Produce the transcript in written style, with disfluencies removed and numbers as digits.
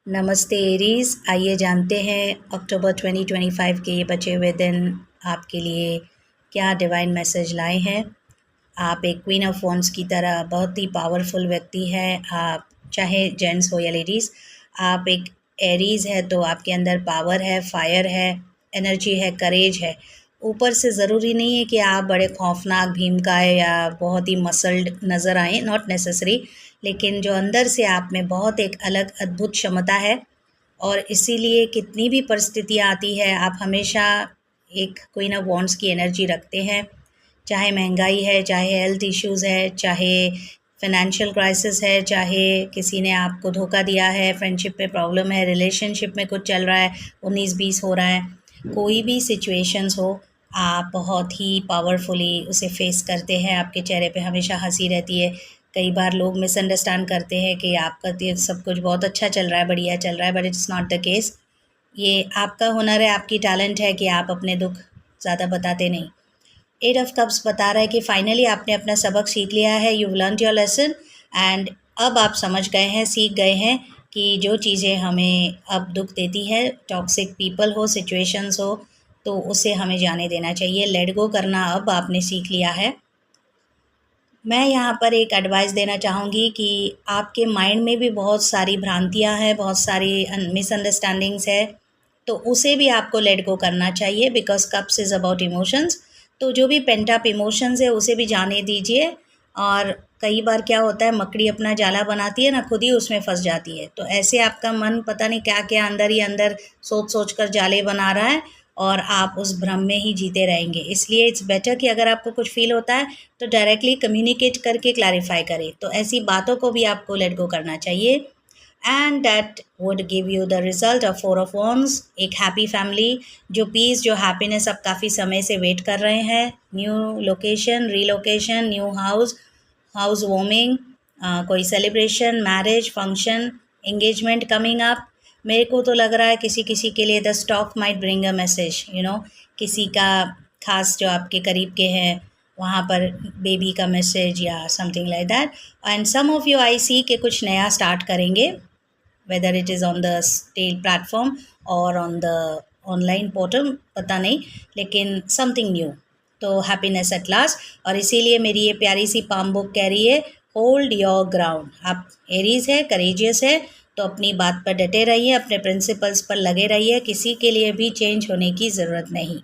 नमस्ते एरीज। आइए जानते हैं अक्टूबर 2025 के ये बचे हुए दिन आपके लिए क्या डिवाइन मैसेज लाए हैं। आप एक क्वीन ऑफ वॉन्ड्स की तरह बहुत ही पावरफुल व्यक्ति है। आप चाहे जेंट्स हो या लेडीज़, आप एक एरीज है तो आपके अंदर पावर है, फायर है, एनर्जी है, करेज है। ऊपर से ज़रूरी नहीं है कि आप बड़े खौफनाक भीमकाय या बहुत ही मसल्ड नज़र आएँ, नॉट नेसेसरी, लेकिन जो अंदर से आप में बहुत एक अलग अद्भुत क्षमता है। और इसीलिए कितनी भी परिस्थितियाँ आती है, आप हमेशा एक क्वीन ऑफ वॉन्ड्स की एनर्जी रखते हैं। चाहे महंगाई है, चाहे हेल्थ इश्यूज़ है, चाहे फाइनेंशियल क्राइसिस है, चाहे किसी ने आपको धोखा दिया है, फ्रेंडशिप में प्रॉब्लम है, रिलेशनशिप में कुछ चल रहा है, 19-20 हो रहा है, कोई भी सिचुएशंस हो, आप बहुत ही पावरफुली उसे फेस करते हैं। आपके चेहरे पे हमेशा हंसी रहती है। कई बार लोग मिसअंडरस्टैंड करते हैं कि आपका तो सब कुछ बहुत अच्छा चल रहा है, बढ़िया चल रहा है, but it's not the case. ये आपका हुनर है, आपकी टैलेंट है कि आप अपने दुख ज़्यादा बताते नहीं। एट ऑफ कप्स बता रहा है कि फाइनली आपने अपना सबक सीख लिया है, you learn your lesson, and अब आप समझ गए हैं, सीख गए हैं कि जो चीज़ें हमें अब दुख देती है, टॉक्सिक पीपल हो, सिचुएशंस हो, तो उसे हमें जाने देना चाहिए। लेट गो करना अब आपने सीख लिया है। मैं यहाँ पर एक एडवाइस देना चाहूँगी कि आपके माइंड में भी बहुत सारी भ्रांतियाँ हैं, बहुत सारी मिसअंडरस्टैंडिंग्स है, तो उसे भी आपको लेट गो करना चाहिए, because cups is about emotions. तो जो भी पेंट अप इमोशंस है उसे भी जाने दीजिए। और कई बार क्या होता है, मकड़ी अपना जाला बनाती है ना, खुद ही उसमें फंस जाती है। तो ऐसे आपका मन पता नहीं क्या क्या अंदर ही अंदर सोच सोच कर जाले बना रहा है, और आप उस भ्रम में ही जीते रहेंगे। इसलिए इट्स बेटर कि अगर आपको कुछ फील होता है तो डायरेक्टली कम्युनिकेट करके क्लैरिफाई करें। तो ऐसी बातों को भी आपको लेट गो करना चाहिए, and that would give you the result of 4 of wands, एक हैप्पी फैमिली, जो पीस, जो हैप्पीनेस आप काफ़ी समय से वेट कर रहे हैं। New location, relocation, new house, house warming, कोई celebration, marriage function, engagement coming up. मेरे को तो लग रहा है किसी किसी के लिए the stock might bring a message, किसी का खास जो आपके करीब के हैं वहाँ पर बेबी का मैसेज या something like that. And some of you I see के कुछ नया स्टार्ट करेंगे, whether it is on the stale platform और ऑन द ऑनलाइन पोर्टल, पता नहीं, लेकिन समथिंग न्यू। तो हैप्पीनेस एट लास्ट। और इसीलिए मेरी ये प्यारी सी पाम बुक कह रही है, होल्ड योर ग्राउंड। आप एरीज है, करेजियस है, तो अपनी बात पर डटे रहिए, अपने प्रिंसिपल्स पर लगे रहिए, किसी के लिए भी चेंज होने की ज़रूरत नहीं।